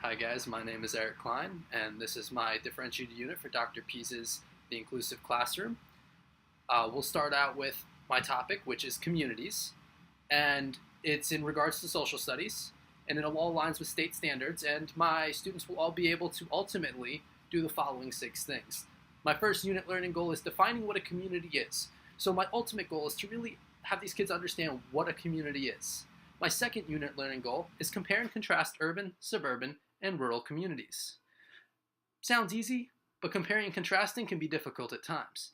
Hi guys, my name is Eric Klein, and this is my differentiated unit for Dr. Pease's The Inclusive Classroom. We'll start out with my topic, which is communities, and it's in regards to social studies, and it all aligns with state standards, and my students will all be able to ultimately do the following 6 things. My first unit learning goal is defining what a community is. So my ultimate goal is to really have these kids understand what a community is. My second unit learning goal is compare and contrast urban, suburban, and rural communities. Sounds easy, but comparing and contrasting can be difficult at times.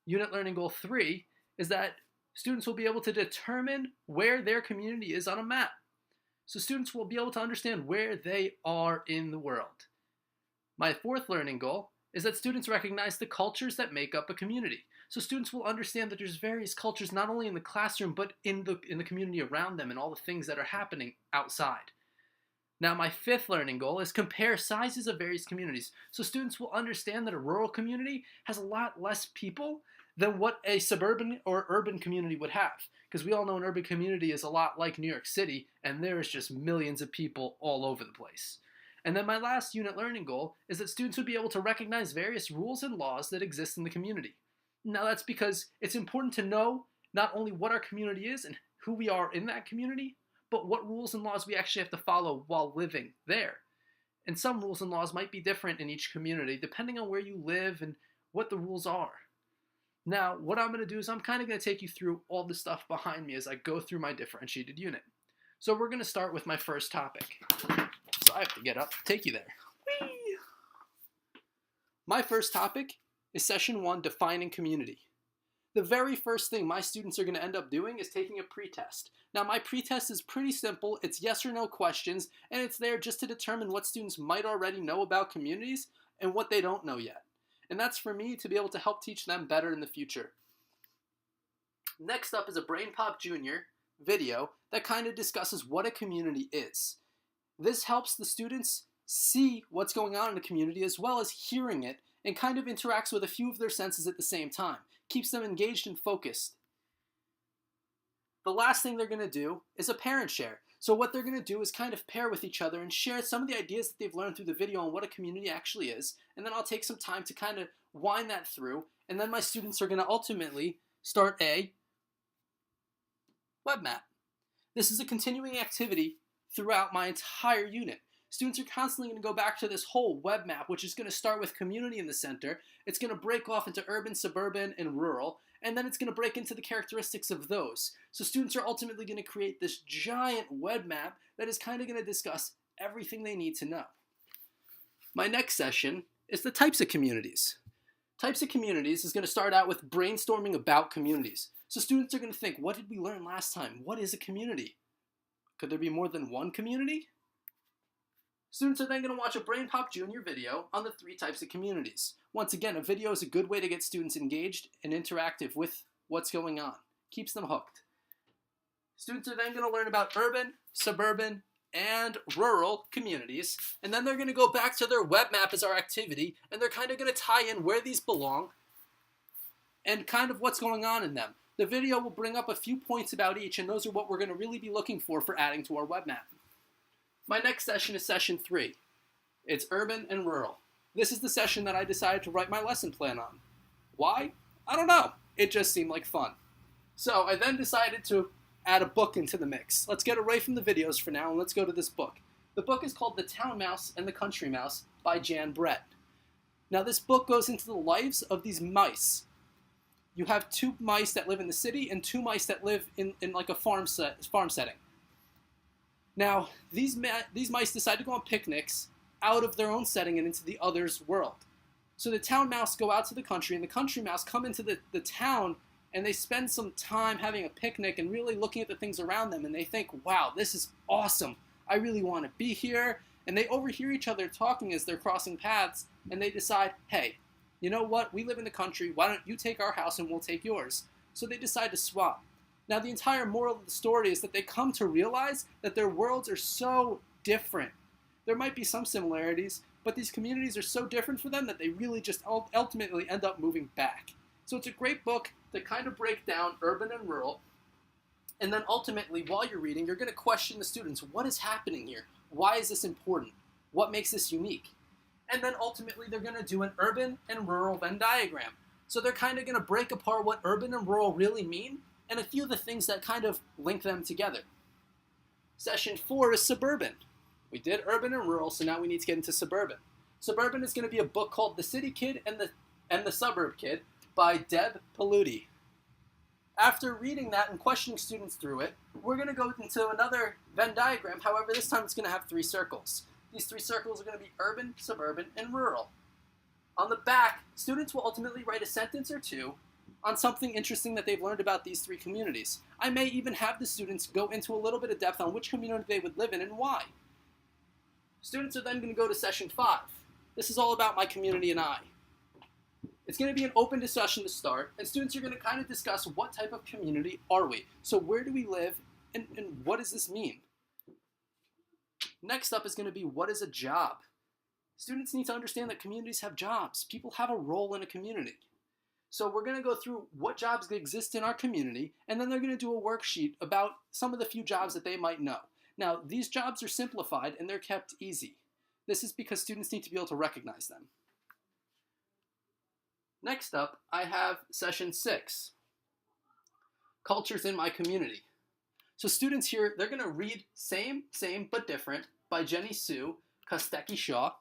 Unit learning goal 3 is that students will be able to determine where their community is on a map. So students will be able to understand where they are in the world. My fourth learning goal is that students recognize the cultures that make up a community. So students will understand that there's various cultures not only in the classroom, but in the community around them and all the things that are happening outside. Now, my fifth learning goal is compare sizes of various communities. So students will understand that a rural community has a lot less people than what a suburban or urban community would have. Because we all know an urban community is a lot like New York City, and there's just millions of people all over the place. And then my last unit learning goal is that students would be able to recognize various rules and laws that exist in the community. Now, that's because it's important to know not only what our community is and who we are in that community, but what rules and laws we actually have to follow while living there. And some rules and laws might be different in each community depending on where you live and what the rules are. Now, what I'm going to do is I'm kind of going to take you through all the stuff behind me as I go through my differentiated unit. So we're going to start with my first topic. So I have to get up, take you there. Whee! My first topic is session 1, defining community. The very first thing my students are going to end up doing is taking a pretest. Now, my pretest is pretty simple. It's yes or no questions, and it's there just to determine what students might already know about communities and what they don't know yet. And that's for me to be able to help teach them better in the future. Next up is a Brain Pop Junior video that kind of discusses what a community is. This helps the students see what's going on in the community as well as hearing it, and kind of interacts with a few of their senses at the same time. Keeps them engaged and focused. The last thing they're going to do is a parent share. So what they're going to do is kind of pair with each other and share some of the ideas that they've learned through the video on what a community actually is. And then I'll take some time to kind of wind that through. And then my students are going to ultimately start a web map. This is a continuing activity throughout my entire unit. Students are constantly going to go back to this whole web map, which is going to start with community in the center. It's going to break off into urban, suburban, and rural, and then it's going to break into the characteristics of those. So students are ultimately going to create this giant web map that is kind of going to discuss everything they need to know. My next session is the types of communities. Types of communities is going to start out with brainstorming about communities. So students are going to think, what did we learn last time? What is a community? Could there be more than one community? Students are then going to watch a Brain Pop Junior video on the 3 types of communities. Once again, a video is a good way to get students engaged and interactive with what's going on. Keeps them hooked. Students are then going to learn about urban, suburban, and rural communities, and then they're going to go back to their web map as our activity, and they're kind of going to tie in where these belong and kind of what's going on in them. The video will bring up a few points about each, and those are what we're going to really be looking for adding to our web map. My next session is session 3. It's urban and rural. This is the session that I decided to write my lesson plan on. Why? I don't know. It just seemed like fun. So I then decided to add a book into the mix. Let's get away from the videos for now and let's go to this book. The book is called The Town Mouse and the Country Mouse by Jan Brett. Now this book goes into the lives of these mice. You have 2 mice that live in the city and 2 mice that live in like a farm setting. Now, these mice decide to go on picnics out of their own setting and into the other's world. So the town mouse go out to the country, and the country mouse come into the town, and they spend some time having a picnic and really looking at the things around them, and they think, wow, this is awesome. I really want to be here. And they overhear each other talking as they're crossing paths, and they decide, hey, you know what? We live in the country. Why don't you take our house and we'll take yours? So they decide to swap. Now, the entire moral of the story is that they come to realize that their worlds are so different. There might be some similarities, but these communities are so different for them that they really just ultimately end up moving back. So it's a great book to kind of break down urban and rural. And then ultimately, while you're reading, you're going to question the students. What is happening here? Why is this important? What makes this unique? And then ultimately they're going to do an urban and rural Venn diagram. So they're kind of going to break apart what urban and rural really mean and a few of the things that kind of link them together. Session 4 is suburban. We did urban and rural, so now we need to get into suburban. Suburban is going to be a book called The City Kid and the Suburb Kid by Deb Paludi. After reading that and questioning students through it, we're going to go into another Venn diagram. However, this time it's going to have 3 circles. These 3 circles are going to be urban, suburban, and rural. On the back, students will ultimately write a sentence or 2 on something interesting that they've learned about these 3 communities. I may even have the students go into a little bit of depth on which community they would live in and why. Students are then going to go to session 5. This is all about my community and I. It's going to be an open discussion to start, and students are going to kind of discuss what type of community are we. So where do we live, and what does this mean? Next up is going to be, what is a job? Students need to understand that communities have jobs. People have a role in a community. So we're going to go through what jobs exist in our community, and then they're going to do a worksheet about some of the few jobs that they might know. Now, these jobs are simplified and they're kept easy. This is because students need to be able to recognize them. Next up, I have session 6, cultures in my community. So students here, they're going to read Same, But Different by Jenny Sue Kostecki-Shaw.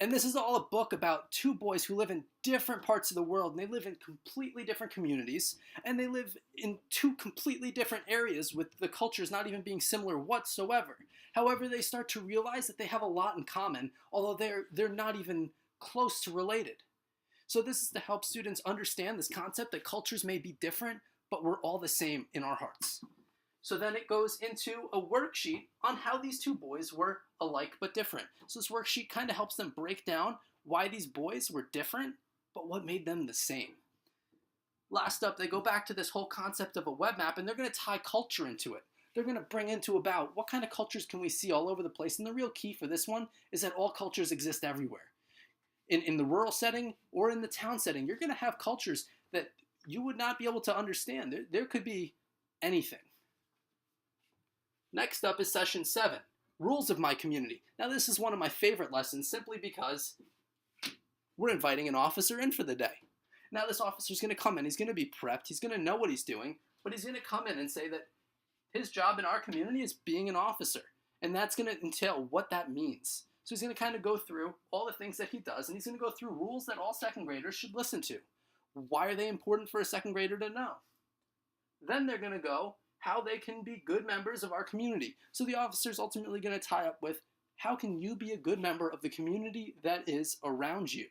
And this is all a book about 2 boys who live in different parts of the world, and they live in completely different communities, and they live in 2 completely different areas with the cultures not even being similar whatsoever. However, they start to realize that they have a lot in common, although they're not even close to related. So this is to help students understand this concept that cultures may be different, but we're all the same in our hearts. So then it goes into a worksheet on how these 2 boys were alike but different. So this worksheet kind of helps them break down why these boys were different, but what made them the same. Last up, they go back to this whole concept of a web map, and they're going to tie culture into it. They're going to bring into about what kind of cultures can we see all over the place. And the real key for this one is that all cultures exist everywhere. In the rural setting or in the town setting, you're going to have cultures that you would not be able to understand. There could be anything. Next up is session 7, rules of my community. Now this is one of my favorite lessons simply because we're inviting an officer in for the day. Now this officer is going to come in, he's going to be prepped, he's going to know what he's doing, but he's going to come in and say that his job in our community is being an officer. And that's going to entail what that means. So he's going to kind of go through all the things that he does, and he's going to go through rules that all 2nd graders should listen to. Why are they important for a 2nd grader to know? Then they're going to go how they can be good members of our community. So the officer is ultimately going to tie up with how can you be a good member of the community that is around you?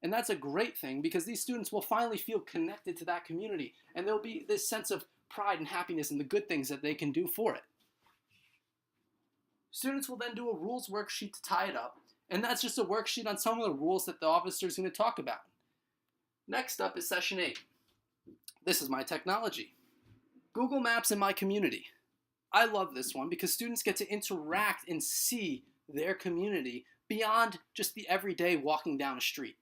And that's a great thing because these students will finally feel connected to that community, and there'll be this sense of pride and happiness in the good things that they can do for it. Students will then do a rules worksheet to tie it up, and that's just a worksheet on some of the rules that the officer is going to talk about. Next up is session 8. This is my technology. Google Maps in my community. I love this one because students get to interact and see their community beyond just the everyday walking down a street.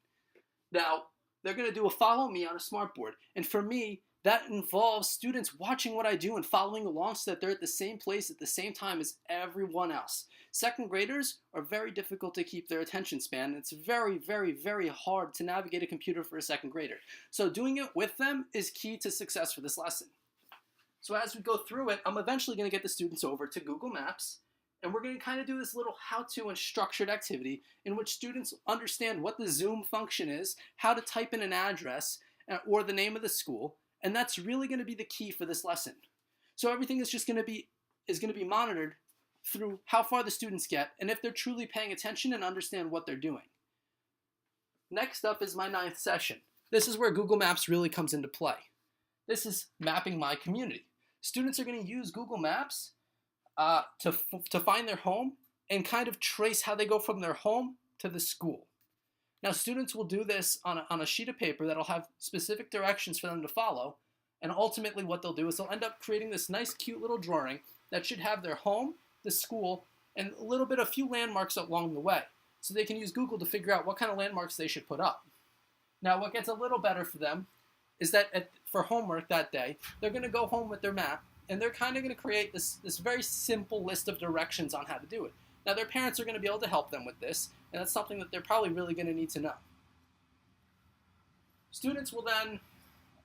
Now, they're going to do a follow me on a smartboard, and for me, that involves students watching what I do and following along so that they're at the same place at the same time as everyone else. 2nd graders are very difficult to keep their attention span. It's very, very, very hard to navigate a computer for a 2nd grader. So doing it with them is key to success for this lesson. So as we go through it, I'm eventually going to get the students over to Google Maps, and we're going to kind of do this little how-to and structured activity in which students understand what the Zoom function is, how to type in an address or the name of the school, and that's really going to be the key for this lesson. So everything is just going to be monitored through how far the students get and if they're truly paying attention and understand what they're doing. Next up is my 9th session. This is where Google Maps really comes into play. This is mapping my community. Students are going to use Google Maps to find their home and kind of trace how they go from their home to the school. Now students will do this on a sheet of paper that'll have specific directions for them to follow, and ultimately what they'll do is they'll end up creating this nice cute little drawing that should have their home, the school, and a few landmarks along the way. So they can use Google to figure out what kind of landmarks they should put up. Now what gets a little better for them is that for homework that day, they're going to go home with their map, and they're kind of going to create this very simple list of directions on how to do it. Now their parents are going to be able to help them with this, and that's something that they're probably really going to need to know. Students will then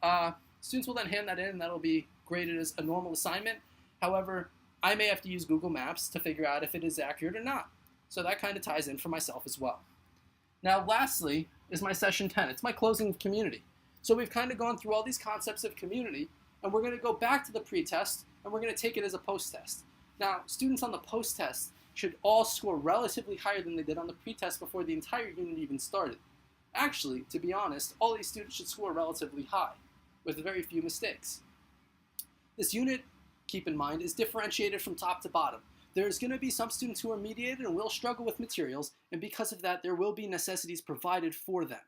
hand that in, and that'll be graded as a normal assignment. However, I may have to use Google Maps to figure out if it is accurate or not. So that kind of ties in for myself as well. Now, lastly is my session 10. It's my closing of community. So we've kind of gone through all these concepts of community, and we're going to go back to the pre-test, and we're going to take it as a post-test. Now, students on the post-test should all score relatively higher than they did on the pre-test before the entire unit even started. Actually, to be honest, all these students should score relatively high, with very few mistakes. This unit, keep in mind, is differentiated from top to bottom. There's going to be some students who are mediated and will struggle with materials, and because of that, there will be necessities provided for them.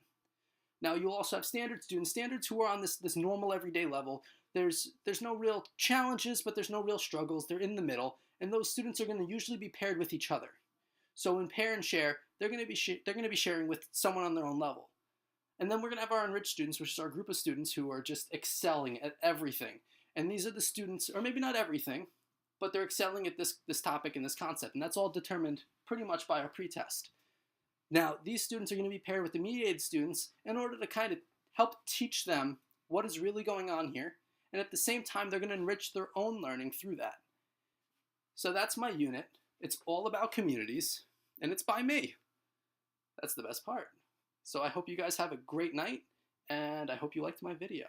Now, you'll also have standard students who are on this normal everyday level. There's no real challenges, but there's no real struggles. They're in the middle, and those students are going to usually be paired with each other. So in pair and share, they're going to be sharing with someone on their own level. And then we're going to have our enriched students, which is our group of students who are just excelling at everything. And these are the students, or maybe not everything, but they're excelling at this topic and this concept. And that's all determined pretty much by our pre-test. Now, these students are going to be paired with the mediated students in order to kind of help teach them what is really going on here. And at the same time, they're going to enrich their own learning through that. So that's my unit. It's all about communities, and it's by me. That's the best part. So I hope you guys have a great night, and I hope you liked my video.